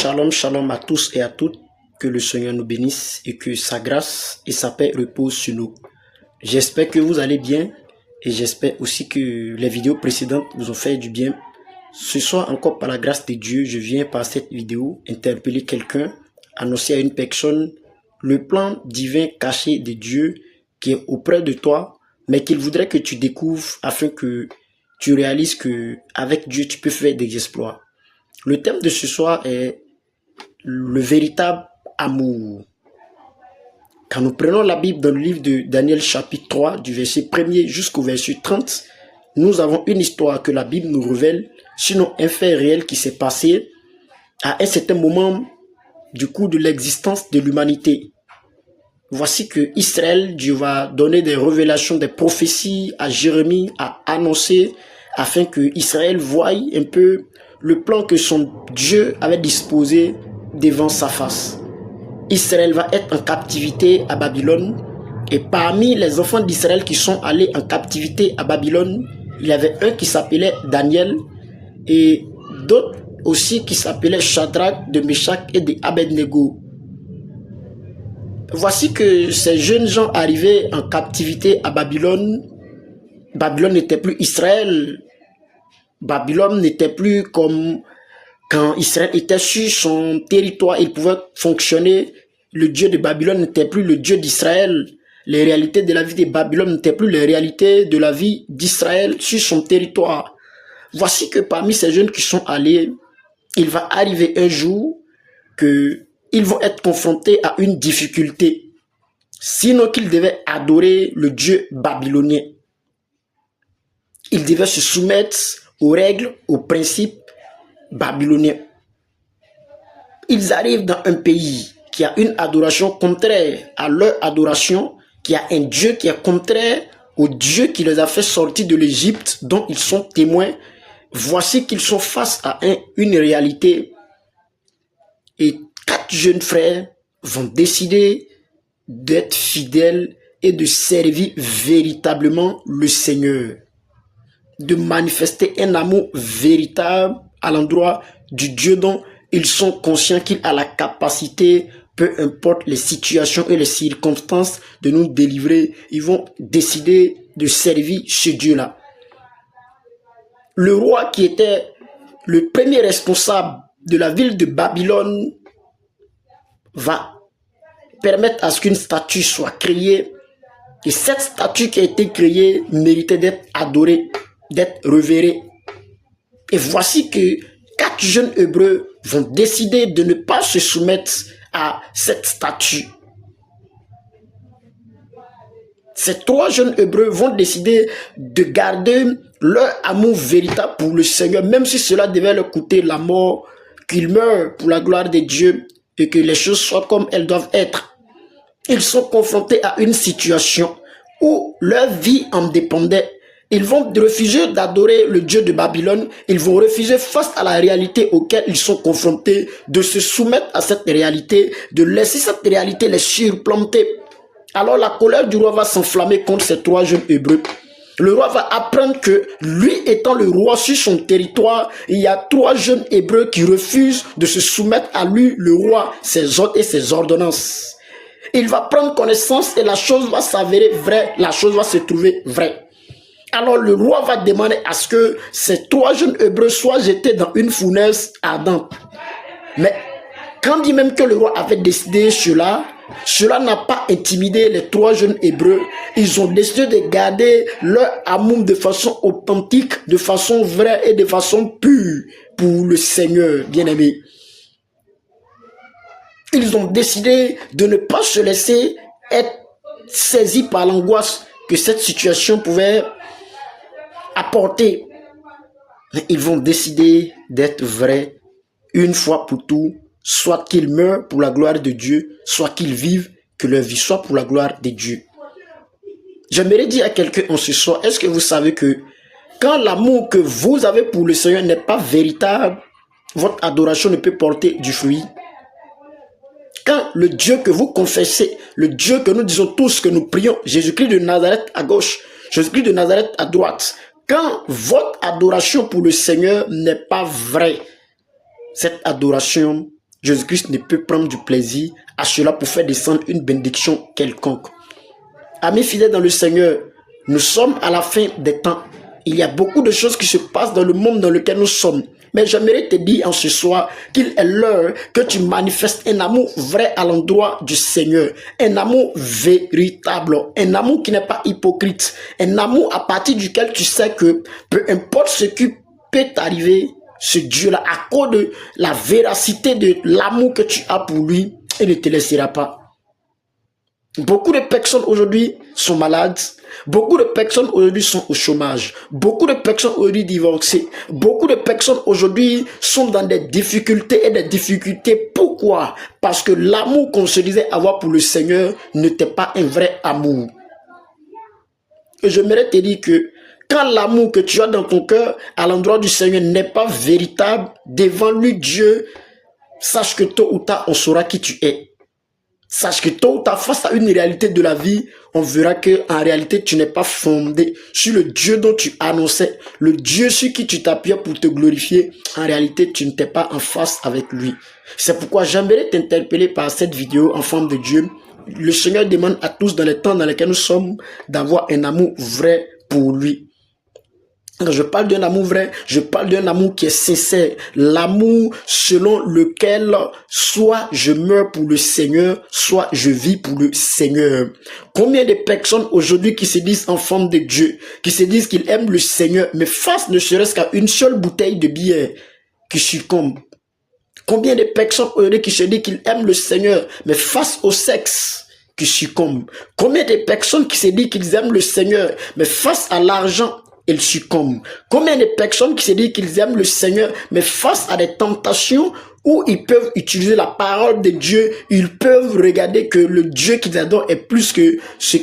Shalom, shalom à tous et à toutes. Que le Seigneur nous bénisse et que sa grâce et sa paix reposent sur nous. J'espère que vous allez bien et j'espère aussi que les vidéos précédentes vous ont fait du bien. Ce soir encore par la grâce de Dieu, je viens par cette vidéo interpeller quelqu'un, annoncer à une personne le plan divin caché de Dieu qui est auprès de toi, mais qu'il voudrait que tu découvres afin que tu réalises que avec Dieu tu peux faire des exploits. Le thème de ce soir est le véritable amour. Quand nous prenons la Bible dans le livre de Daniel chapitre 3, du verset 1er jusqu'au verset 30, nous avons une histoire que la Bible nous révèle, sinon un fait réel qui s'est passé à un certain moment du cours de l'existence de l'humanité. Voici que Israël, Dieu va donner des révélations, des prophéties à Jérémie, à annoncer, afin que Israël voie un peu le plan que son Dieu avait disposé devant sa face. Israël va être en captivité à Babylone, et parmi les enfants d'Israël qui sont allés en captivité à Babylone, il y avait un qui s'appelait Daniel et d'autres aussi qui s'appelaient Shadrach, de Meshach et de Abednego. Voici que ces jeunes gens arrivés en captivité à Babylone. Babylone n'était plus Israël. Babylone n'était plus comme quand Israël était sur son territoire, il pouvait fonctionner. Le Dieu de Babylone n'était plus le Dieu d'Israël. Les réalités de la vie de Babylone n'étaient plus les réalités de la vie d'Israël sur son territoire. Voici que parmi ces jeunes qui sont allés, il va arriver un jour qu'ils vont être confrontés à une difficulté. Sinon qu'ils devaient adorer le Dieu babylonien. Ils devaient se soumettre aux règles, aux principes babyloniens. Ils arrivent dans un pays qui a une adoration contraire à leur adoration, qui a un Dieu qui est contraire au Dieu qui les a fait sortir de l'Égypte, dont ils sont témoins. Voici qu'ils sont face à une réalité. Et 4 jeunes frères vont décider d'être fidèles et de servir véritablement le Seigneur. De manifester un amour véritable à l'endroit du Dieu dont ils sont conscients qu'il a la capacité, peu importe les situations et les circonstances, de nous délivrer. Ils vont décider de servir ce Dieu-là. Le roi qui était le premier responsable de la ville de Babylone va permettre à ce qu'une statue soit créée. Et cette statue qui a été créée méritait d'être adorée, d'être révérée. Et voici que 4 jeunes Hébreux vont décider de ne pas se soumettre à cette statue. Ces 3 jeunes Hébreux vont décider de garder leur amour véritable pour le Seigneur, même si cela devait leur coûter la mort, qu'ils meurent pour la gloire de Dieu et que les choses soient comme elles doivent être. Ils sont confrontés à une situation où leur vie en dépendait. Ils vont refuser d'adorer le Dieu de Babylone. Ils vont refuser face à la réalité auquel ils sont confrontés de se soumettre à cette réalité, de laisser cette réalité les surplanter. Alors la colère du roi va s'enflammer contre ces 3 jeunes Hébreux. Le roi va apprendre que lui étant le roi sur son territoire, il y a 3 jeunes Hébreux qui refusent de se soumettre à lui, le roi, ses ordres et ses ordonnances. Il va prendre connaissance et la chose va s'avérer vraie, la chose va se trouver vraie. Alors le roi va demander à ce que ces 3 jeunes Hébreux soient jetés dans une fournaise ardente. Mais quand dit même que le roi avait décidé cela n'a pas intimidé les 3 jeunes Hébreux. Ils ont décidé de garder leur amour de façon authentique, de façon vraie et de façon pure pour le Seigneur bien-aimé. Ils ont décidé de ne pas se laisser être saisis par l'angoisse que cette situation pouvait apporter. Mais ils vont décider d'être vrais une fois pour tout, soit qu'ils meurent pour la gloire de Dieu, soit qu'ils vivent, que leur vie soit pour la gloire de Dieu. J'aimerais dire à quelqu'un en ce soir, est-ce que vous savez que quand l'amour que vous avez pour le Seigneur n'est pas véritable, votre adoration ne peut porter du fruit? Quand le Dieu que vous confessez, le Dieu que nous disons tous que nous prions, Jésus-Christ de Nazareth à gauche, Jésus-Christ de Nazareth à droite, quand votre adoration pour le Seigneur n'est pas vraie, cette adoration Jésus-Christ ne peut prendre du plaisir à cela pour faire descendre une bénédiction quelconque. Amis fidèles dans le Seigneur, nous sommes à la fin des temps. Il y a beaucoup de choses qui se passent dans le monde dans lequel nous sommes. Mais j'aimerais te dire en ce soir qu'il est l'heure que tu manifestes un amour vrai à l'endroit du Seigneur. Un amour véritable. Un amour qui n'est pas hypocrite. Un amour à partir duquel tu sais que peu importe ce qui peut t'arriver, ce Dieu-là, à cause de la véracité de l'amour que tu as pour lui, il ne te laissera pas. Beaucoup de personnes aujourd'hui sont malades. Beaucoup de personnes aujourd'hui sont au chômage. Beaucoup de personnes aujourd'hui divorcées. Beaucoup de personnes aujourd'hui sont dans des difficultés et des difficultés. Pourquoi? Parce que l'amour qu'on se disait avoir pour le Seigneur n'était pas un vrai amour. Et j'aimerais te dire que quand l'amour que tu as dans ton cœur à l'endroit du Seigneur n'est pas véritable, devant lui Dieu, sache que tôt ou tard on saura qui tu es. Sache que tôt ou tard, face à une réalité de la vie, on verra que en réalité, tu n'es pas fondé sur le Dieu dont tu annonçais, le Dieu sur qui tu t'appuyais pour te glorifier. En réalité, tu n'étais pas en face avec lui. C'est pourquoi j'aimerais t'interpeller par cette vidéo en forme de Dieu. Le Seigneur demande à tous dans les temps dans lesquels nous sommes d'avoir un amour vrai pour lui. Quand je parle d'un amour vrai, je parle d'un amour qui est sincère. L'amour selon lequel soit je meurs pour le Seigneur, soit je vis pour le Seigneur. Combien de personnes aujourd'hui qui se disent enfants de Dieu, qui se disent qu'ils aiment le Seigneur, mais face ne serait-ce qu'à une seule bouteille de bière qui succombe. Combien de personnes aujourd'hui qui se disent qu'ils aiment le Seigneur, mais face au sexe qui succombe. Combien de personnes qui se disent qu'ils aiment le Seigneur, mais face à l'argent, ils succombent. Combien de personnes qui se disent qu'ils aiment le Seigneur, mais face à des tentations où ils peuvent utiliser la parole de Dieu, ils peuvent regarder que le Dieu qu'ils adorent est plus que ce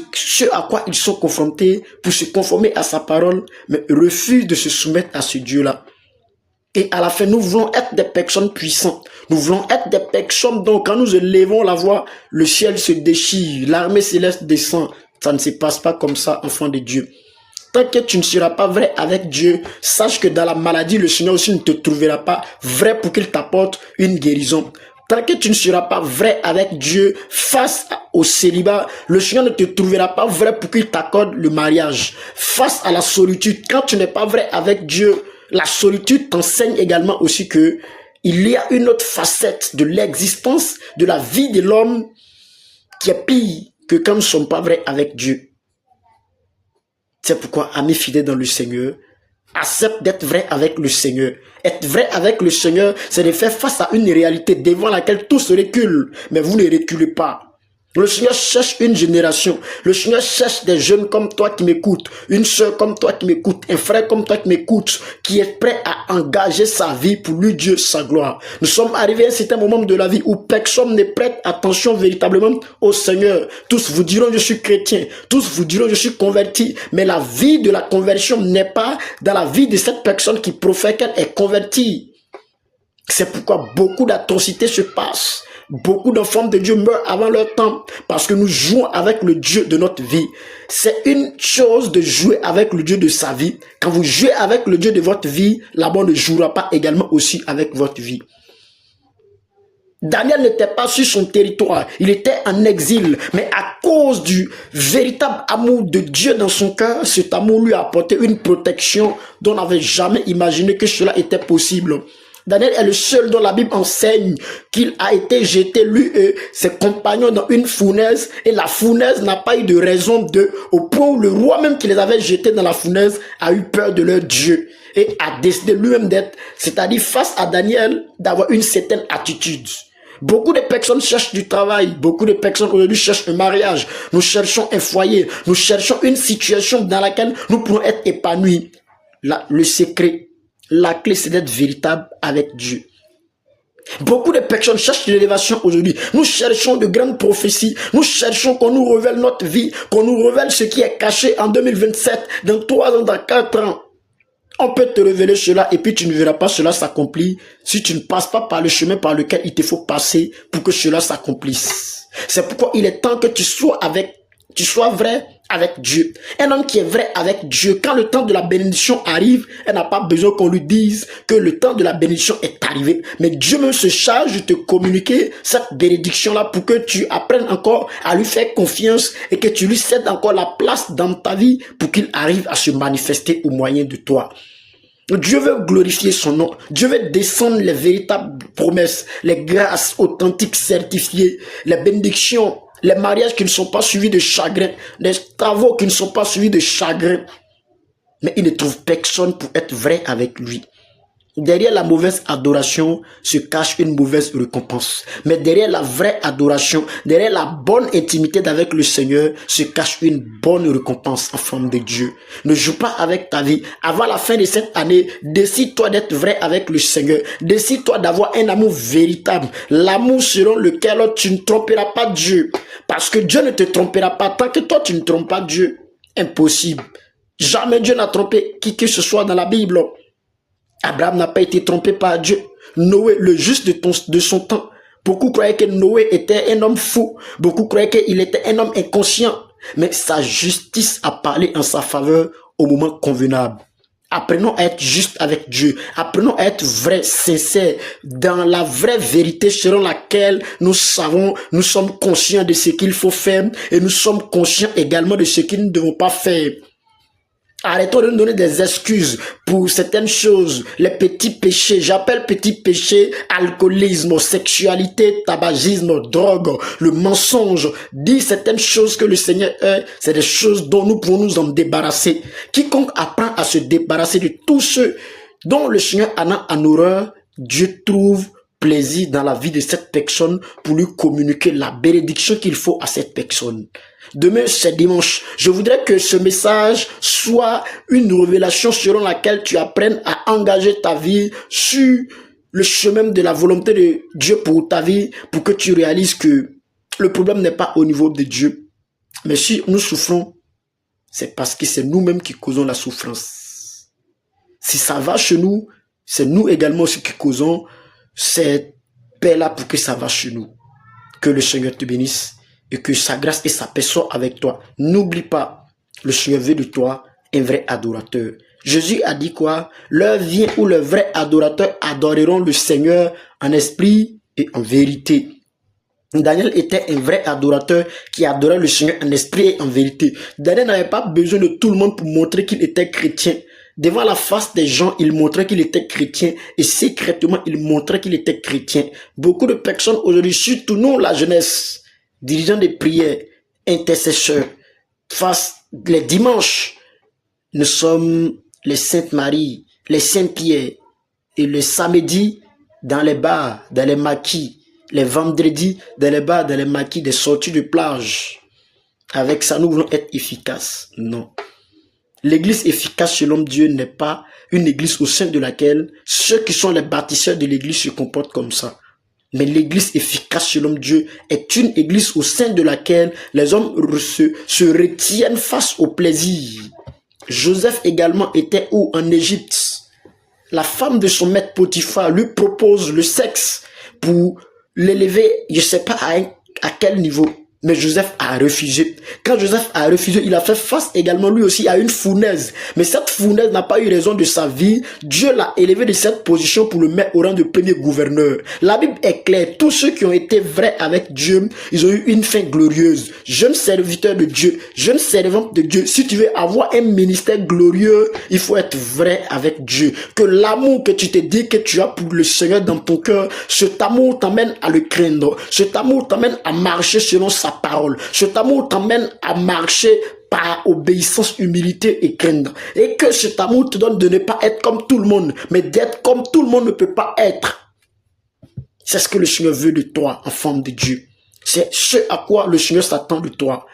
à quoi ils sont confrontés pour se conformer à sa parole, mais refusent de se soumettre à ce Dieu-là. Et à la fin, nous voulons être des personnes puissantes. Nous voulons être des personnes dont quand nous élevons la voix, le ciel se déchire, l'armée céleste descend. Ça ne se passe pas comme ça, enfant de Dieu. Tant que tu ne seras pas vrai avec Dieu, sache que dans la maladie, le Seigneur aussi ne te trouvera pas vrai pour qu'il t'apporte une guérison. Tant que tu ne seras pas vrai avec Dieu face au célibat, le Seigneur ne te trouvera pas vrai pour qu'il t'accorde le mariage. Face à la solitude, quand tu n'es pas vrai avec Dieu, la solitude t'enseigne également aussi que il y a une autre facette de l'existence, de la vie de l'homme qui est pire que quand nous ne sommes pas vrais avec Dieu. C'est pourquoi, amis fidèles dans le Seigneur, accepte d'être vrai avec le Seigneur. Être vrai avec le Seigneur, c'est de faire face à une réalité devant laquelle tout se recule, mais vous ne reculez pas. Le Seigneur cherche une génération. Le Seigneur cherche des jeunes comme toi qui m'écoutent, une soeur comme toi qui m'écoute, un frère comme toi qui m'écoute, qui est prêt à engager sa vie pour lui, Dieu, sa gloire. Nous sommes arrivés à un certain moment de la vie où personne ne prête attention véritablement au Seigneur. Tous vous diront je suis chrétien, tous vous diront je suis converti, mais la vie de la conversion n'est pas dans la vie de cette personne qui professe qu'elle est convertie. C'est pourquoi beaucoup d'atrocités se passent. Beaucoup d'enfants de Dieu meurent avant leur temps parce que nous jouons avec le Dieu de notre vie. C'est une chose de jouer avec le Dieu de sa vie. Quand vous jouez avec le Dieu de votre vie, là-bas ne jouera pas également aussi avec votre vie. Daniel n'était pas sur son territoire, il était en exil, mais à cause du véritable amour de Dieu dans son cœur, cet amour lui a apporté une protection dont on n'avait jamais imaginé que cela était possible. Daniel est le seul dont la Bible enseigne qu'il a été jeté, lui et ses compagnons, dans une fournaise, et la fournaise n'a pas eu de raison au point où le roi même qui les avait jetés dans la fournaise a eu peur de leur Dieu et a décidé lui-même d'être, c'est-à-dire face à Daniel, d'avoir une certaine attitude. Beaucoup de personnes cherchent du travail, beaucoup de personnes aujourd'hui cherchent un mariage, nous cherchons un foyer, nous cherchons une situation dans laquelle nous pourrons être épanouis. Là, le secret, la clé, c'est d'être véritable avec Dieu. Beaucoup de personnes cherchent l'élévation aujourd'hui. Nous cherchons de grandes prophéties. Nous cherchons qu'on nous révèle notre vie, qu'on nous révèle ce qui est caché en 2027, dans 3 ans, dans 4 ans. On peut te révéler cela et puis tu ne verras pas cela s'accomplir si tu ne passes pas par le chemin par lequel il te faut passer pour que cela s'accomplisse. C'est pourquoi il est temps que tu sois avec tu sois vrai avec Dieu. Un homme qui est vrai avec Dieu, quand le temps de la bénédiction arrive, elle n'a pas besoin qu'on lui dise que le temps de la bénédiction est arrivé. Mais Dieu même se charge de te communiquer cette bénédiction-là pour que tu apprennes encore à lui faire confiance et que tu lui cèdes encore la place dans ta vie pour qu'il arrive à se manifester au moyen de toi. Dieu veut glorifier son nom. Dieu veut descendre les véritables promesses, les grâces authentiques certifiées, les bénédictions, les mariages qui ne sont pas suivis de chagrin, les travaux qui ne sont pas suivis de chagrin. Mais il ne trouve personne pour être vrai avec lui. Derrière la mauvaise adoration se cache une mauvaise récompense. Mais derrière la vraie adoration, derrière la bonne intimité avec le Seigneur, se cache une bonne récompense en forme de Dieu. Ne joue pas avec ta vie. Avant la fin de cette année, décide-toi d'être vrai avec le Seigneur. Décide-toi d'avoir un amour véritable. L'amour selon lequel tu ne tromperas pas Dieu. Parce que Dieu ne te trompera pas tant que toi tu ne trompes pas Dieu. Impossible. Jamais Dieu n'a trompé qui que ce soit dans la Bible. Abraham n'a pas été trompé par Dieu. Noé, le juste de son temps. Beaucoup croyaient que Noé était un homme fou. Beaucoup croyaient qu'il était un homme inconscient. Mais sa justice a parlé en sa faveur au moment convenable. Apprenons à être juste avec Dieu. Apprenons à être vrais, sincères, dans la vraie vérité selon laquelle nous savons, nous sommes conscients de ce qu'il faut faire et nous sommes conscients également de ce qu'ils ne devons pas faire. Arrêtons de nous donner des excuses pour certaines choses, les petits péchés. J'appelle petits péchés, alcoolisme, sexualité, tabagisme, drogue, le mensonge. Dire certaines choses que le Seigneur est, c'est des choses dont nous pouvons nous en débarrasser. Quiconque apprend à se débarrasser de tous ceux dont le Seigneur en a en horreur, Dieu trouve plaisir dans la vie de cette personne pour lui communiquer la bénédiction qu'il faut à cette personne. Demain, c'est dimanche. Je voudrais que ce message soit une révélation selon laquelle tu apprennes à engager ta vie sur le chemin de la volonté de Dieu pour ta vie, pour que tu réalises que le problème n'est pas au niveau de Dieu. Mais si nous souffrons, c'est parce que c'est nous-mêmes qui causons la souffrance. Si ça va chez nous, c'est nous également aussi qui causons cette paix-là pour que ça va chez nous. Que le Seigneur te bénisse. Et que sa grâce et sa paix soient avec toi. N'oublie pas, le Seigneur veut de toi un vrai adorateur. Jésus a dit quoi? L'heure vient où les vrais adorateurs adoreront le Seigneur en esprit et en vérité. Daniel était un vrai adorateur qui adorait le Seigneur en esprit et en vérité. Daniel n'avait pas besoin de tout le monde pour montrer qu'il était chrétien. Devant la face des gens, il montrait qu'il était chrétien et secrètement, il montrait qu'il était chrétien. Beaucoup de personnes aujourd'hui, surtout nous, la jeunesse, dirigeants de prière, intercesseurs, face les dimanches, nous sommes les Saintes Marie, les Saint-Pierre, et le samedi dans les bars, dans les maquis, les vendredis dans les bars, dans les maquis, des sorties de plage. Avec ça, nous voulons être efficaces. Non. L'église efficace selon Dieu n'est pas une église au sein de laquelle ceux qui sont les bâtisseurs de l'église se comportent comme ça. Mais l'église efficace selon Dieu est une église au sein de laquelle les hommes se retiennent face au plaisir. Joseph également était où? En Égypte. La femme de son maître Potiphar lui propose le sexe pour l'élever, je ne sais pas à quel niveau. Mais Joseph a refusé. Quand Joseph a refusé, il a fait face également lui aussi à une fournaise. Mais cette fournaise n'a pas eu raison de sa vie. Dieu l'a élevé de cette position pour le mettre au rang de premier gouverneur. La Bible est claire. Tous ceux qui ont été vrais avec Dieu, ils ont eu une fin glorieuse. Jeune serviteur de Dieu, jeune servante de Dieu, si tu veux avoir un ministère glorieux, il faut être vrai avec Dieu. Que l'amour que tu te dis que tu as pour le Seigneur dans ton cœur, cet amour t'amène à le craindre. Cet amour t'amène à marcher selon sa parole. Cet amour t'amène à marcher par obéissance, humilité et crainte. Et que cet amour te donne de ne pas être comme tout le monde, mais d'être comme tout le monde ne peut pas être. C'est ce que le Seigneur veut de toi, enfant de Dieu. C'est ce à quoi le Seigneur s'attend de toi.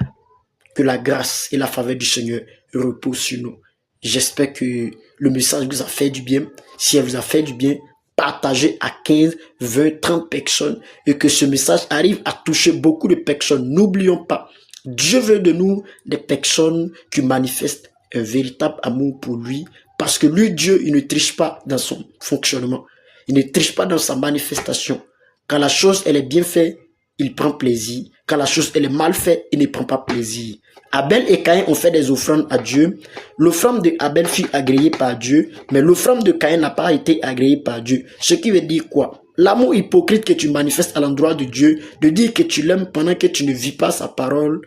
Que la grâce et la faveur du Seigneur reposent sur nous. J'espère que le message vous a fait du bien. Si elle vous a fait du bien, partagez à 15, 20, 30 personnes et que ce message arrive à toucher beaucoup de personnes. N'oublions pas, Dieu veut de nous des personnes qui manifestent un véritable amour pour lui parce que lui, Dieu, il ne triche pas dans son fonctionnement. Il ne triche pas dans sa manifestation. Quand la chose, elle est bien faite, il prend plaisir. Quand la chose, elle est mal faite, il ne prend pas plaisir. Abel et Caïn ont fait des offrandes à Dieu. L'offrande de Abel fut agréée par Dieu, mais l'offrande de Caïn n'a pas été agréée par Dieu. Ce qui veut dire quoi? L'amour hypocrite que tu manifestes à l'endroit de Dieu, de dire que tu l'aimes pendant que tu ne vis pas sa parole,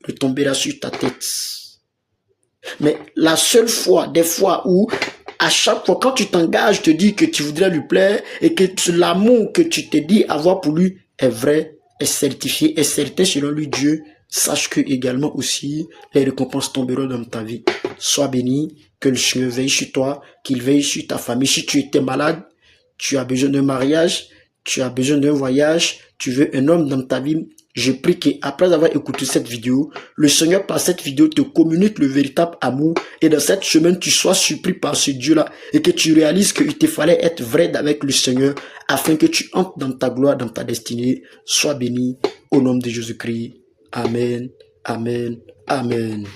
retombera sur ta tête. Mais la seule fois, des fois où, à chaque fois, quand tu t'engages, te dis que tu voudrais lui plaire et que l'amour que tu te dis avoir pour lui est vrai, est certifié, est certain selon lui, Dieu, sache que également aussi, les récompenses tomberont dans ta vie. Sois béni, que le Seigneur veille sur toi, qu'il veille sur ta famille. Si tu étais malade, tu as besoin d'un mariage, tu as besoin d'un voyage, tu veux un homme dans ta vie, je prie qu'après avoir écouté cette vidéo, le Seigneur par cette vidéo te communique le véritable amour et dans cette semaine, tu sois surpris par ce Dieu-là et que tu réalises qu'il te fallait être vrai avec le Seigneur afin que tu entres dans ta gloire, dans ta destinée. Sois béni au nom de Jésus-Christ. Amen, amen, amen.